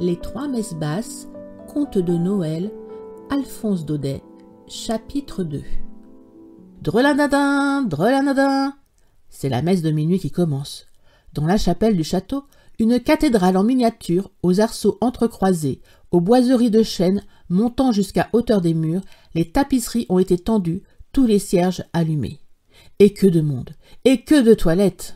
Les trois messes basses, conte de Noël, Alphonse Daudet, chapitre 2. Drelinadin, drelinadin. C'est la messe de minuit qui commence. Dans la chapelle du château, une cathédrale en miniature, aux arceaux entrecroisés, aux boiseries de chêne montant jusqu'à hauteur des murs, les tapisseries ont été tendues, tous les cierges allumés. Et que de monde, et que de toilettes!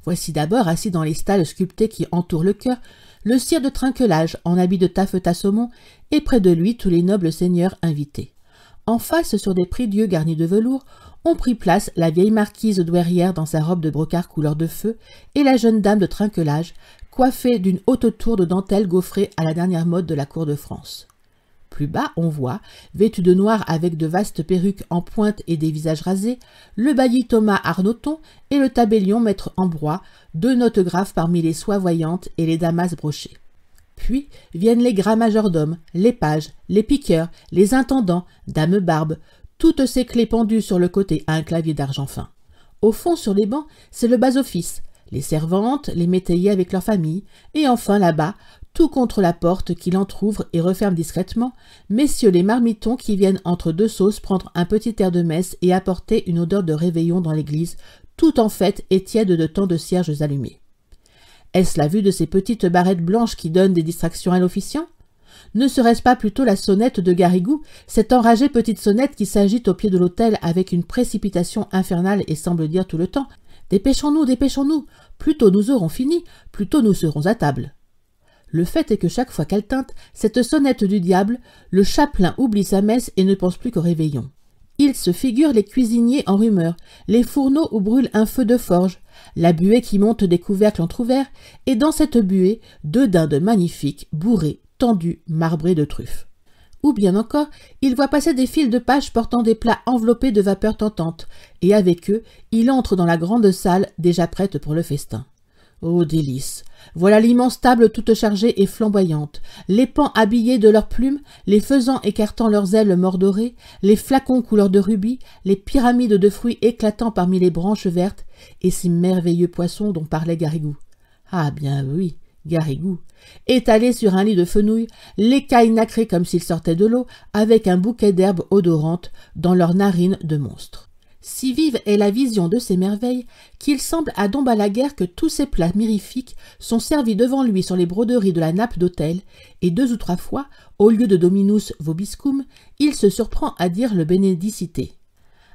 Voici d'abord, assis dans les stalles sculptées qui entourent le chœur, le sire de trinquelage en habit de taffetas saumon, et près de lui tous les nobles seigneurs invités. En face, sur des prie-dieu garnis de velours, ont pris place la vieille marquise douairière dans sa robe de brocart couleur de feu et la jeune dame de trinquelage, coiffée d'une haute tour de dentelle gaufrée à la dernière mode de la cour de France. Plus bas, on voit, vêtu de noir avec de vastes perruques en pointe et des visages rasés, le bailli Thomas Arnoton et le tabellion maître Ambroise, deux notes graves parmi les soies voyantes et les damas brochées. Puis viennent les gras majordomes, les pages, les piqueurs, les intendants, dames barbes, toutes ces clés pendues sur le côté à un clavier d'argent fin. Au fond, sur les bancs, c'est le bas-office, les servantes, les métayers avec leurs familles, et enfin là-bas, tout contre la porte qui l'entr'ouvre et referme discrètement, messieurs les marmitons qui viennent entre deux sauces prendre un petit air de messe et apporter une odeur de réveillon dans l'église, tout en fête et tiède de tant de cierges allumés. Est-ce la vue de ces petites barrettes blanches qui donnent des distractions à l'officiant? Ne serait-ce pas plutôt la sonnette de Garrigou, cette enragée petite sonnette qui s'agite au pied de l'autel avec une précipitation infernale et semble dire tout le temps « Dépêchons-nous, dépêchons-nous, plus tôt nous aurons fini, plus tôt nous serons à table ». Le fait est que chaque fois qu'elle tinte, cette sonnette du diable, le chapelain oublie sa messe et ne pense plus qu'au réveillon. Il se figure les cuisiniers en rumeur, les fourneaux où brûle un feu de forge, la buée qui monte des couvercles entr'ouverts, et dans cette buée, deux dindes magnifiques, bourrées, tendues, marbrées de truffes. Ou bien encore, il voit passer des files de pages portant des plats enveloppés de vapeur tentante, et avec eux, il entre dans la grande salle déjà prête pour le festin. Oh délice! Voilà l'immense table toute chargée et flamboyante, les paons habillés de leurs plumes, les faisans écartant leurs ailes mordorées, les flacons couleur de rubis, les pyramides de fruits éclatant parmi les branches vertes, et ces merveilleux poissons dont parlait Garrigou. Ah bien oui, Garrigou, étalé sur un lit de fenouil, l'écaille nacrée comme s'il sortait de l'eau, avec un bouquet d'herbes odorantes dans leurs narines de monstres. Si vive est la vision de ces merveilles qu'il semble à Dom Balaguère que tous ces plats mirifiques sont servis devant lui sur les broderies de la nappe d'autel, et 2 ou 3 fois, au lieu de Dominus vobiscum, il se surprend à dire le Benedicite.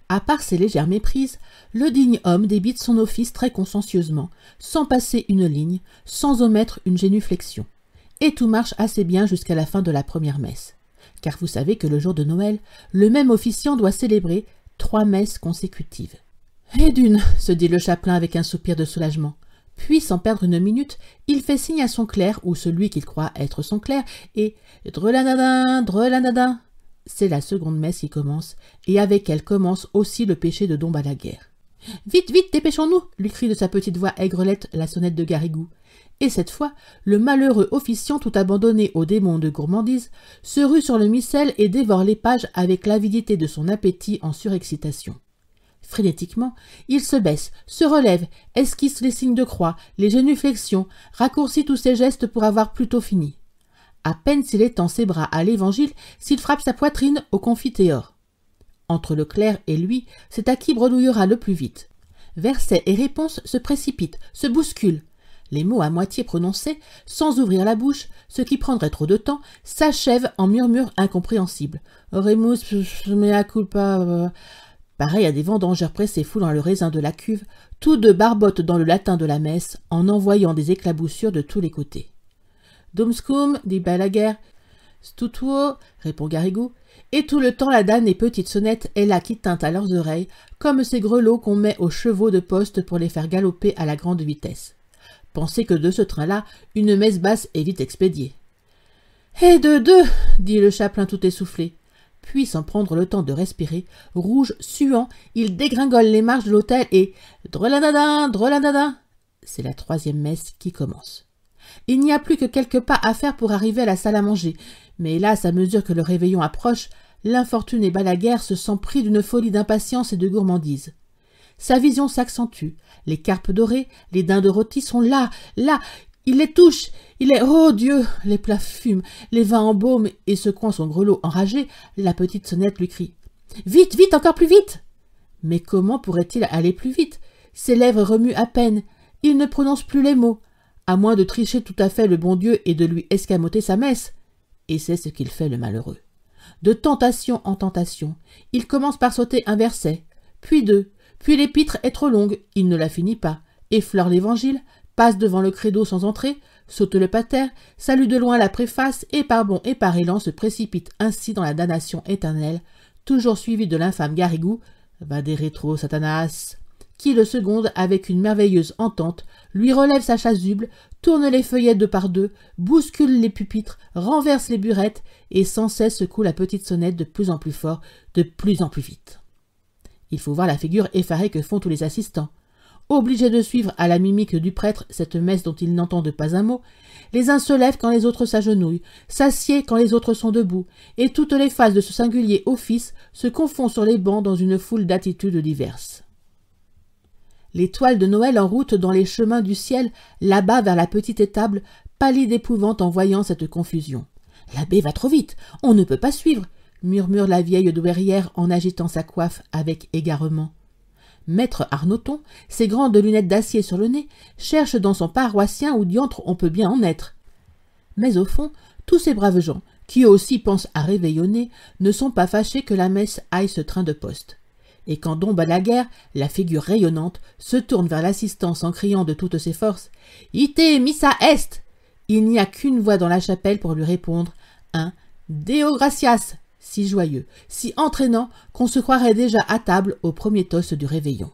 À part ces légères méprises, le digne homme débite son office très consciencieusement, sans passer une ligne, sans omettre une génuflexion. Et tout marche assez bien jusqu'à la fin de la première messe. Car vous savez que le jour de Noël, le même officiant doit célébrer 3 messes consécutives. « Et d'une » se dit le chapelain avec un soupir de soulagement. Puis, sans perdre une minute, il fait signe à son clerc, ou celui qu'il croit être son clerc, et « Drelinadin, drelinadin » c'est la seconde messe qui commence, et avec elle commence aussi le péché de Dom Balaguère. « Vite, vite, dépêchons-nous » lui crie de sa petite voix aigrelette la sonnette de Garrigou. Et cette fois, le malheureux officiant tout abandonné au démon de gourmandise se rue sur le missel et dévore les pages avec l'avidité de son appétit en surexcitation. Frénétiquement, il se baisse, se relève, esquisse les signes de croix, les génuflexions, raccourcit tous ses gestes pour avoir plus tôt fini. À peine s'il étend ses bras à l'évangile, s'il frappe sa poitrine au confiteor. Entre le clerc et lui, c'est à qui bredouillera le plus vite. Versets et réponses se précipitent, se bousculent. Les mots à moitié prononcés, sans ouvrir la bouche, ce qui prendrait trop de temps, s'achèvent en murmures incompréhensibles. « Oremus mea culpa » pareil à des vendangeurs pressés foulant le raisin de la cuve, tous deux barbotent dans le latin de la messe, en envoyant des éclaboussures de tous les côtés. « Dumscum » dit Balaguère. « Stutuo » répond Garrigou. Et tout le temps la damnée petite sonnette est là qui tinte à leurs oreilles, comme ces grelots qu'on met aux chevaux de poste pour les faire galoper à la grande vitesse. Pensez que de ce train-là, une messe basse est vite expédiée. « Et de deux » dit le chapelain tout essoufflé. Puis, sans prendre le temps de respirer, rouge, suant, il dégringole les marches de l'autel et « Drelinadin, drelinadin » c'est la 3e messe qui commence. Il n'y a plus que quelques pas à faire pour arriver à la salle à manger, mais hélas, à mesure que le réveillon approche, l'infortuné Balaguère se sent pris d'une folie d'impatience et de gourmandise. Sa vision s'accentue, les carpes dorées, les dindes rôties sont là, là, Il les touche. Il est... Oh Dieu! Les plats fument, les vins embaument, et secouant son grelot enragé, la petite sonnette lui crie. Vite, vite, encore plus vite! Mais comment pourrait-il aller plus vite? Ses lèvres remuent à peine. Il ne prononce plus les mots, à moins de tricher tout à fait le bon Dieu et de lui escamoter sa messe. Et c'est ce qu'il fait, le malheureux. De tentation en tentation, il commence par sauter un verset, puis deux, puis l'épître est trop longue, il ne la finit pas, effleure l'évangile, passe devant le credo sans entrer, saute le pater, salue de loin la préface et par bond et par élan se précipite ainsi dans la damnation éternelle, toujours suivi de l'infâme Garrigou, va des rétro Satanas, qui le seconde avec une merveilleuse entente, lui relève sa chasuble, tourne les feuillets deux par deux, bouscule les pupitres, renverse les burettes, et sans cesse secoue la petite sonnette de plus en plus fort, de plus en plus vite. Il faut voir la figure effarée que font tous les assistants. Obligés de suivre à la mimique du prêtre cette messe dont ils n'entendent pas un mot, les uns se lèvent quand les autres s'agenouillent, s'assiedent quand les autres sont debout, et toutes les phases de ce singulier office se confondent sur les bancs dans une foule d'attitudes diverses. L'étoile de Noël en route dans les chemins du ciel, là-bas vers la petite étable, pâlit d'épouvante en voyant cette confusion. « L'abbé va trop vite, on ne peut pas suivre !» murmure la vieille douairière en agitant sa coiffe avec égarement. Maître Arnoton, ses grandes lunettes d'acier sur le nez, cherche dans son paroissien où diantre on peut bien en être. Mais au fond, tous ces braves gens, qui eux aussi pensent à réveillonner, ne sont pas fâchés que la messe aille ce train de poste. Et quand Dom Balaguère, la figure rayonnante, se tourne vers l'assistance en criant de toutes ses forces « Ite missa est !» il n'y a qu'une voix dans la chapelle pour lui répondre, un « Deo gratias !» si joyeux, si entraînant qu'on se croirait déjà à table au premier toast du réveillon.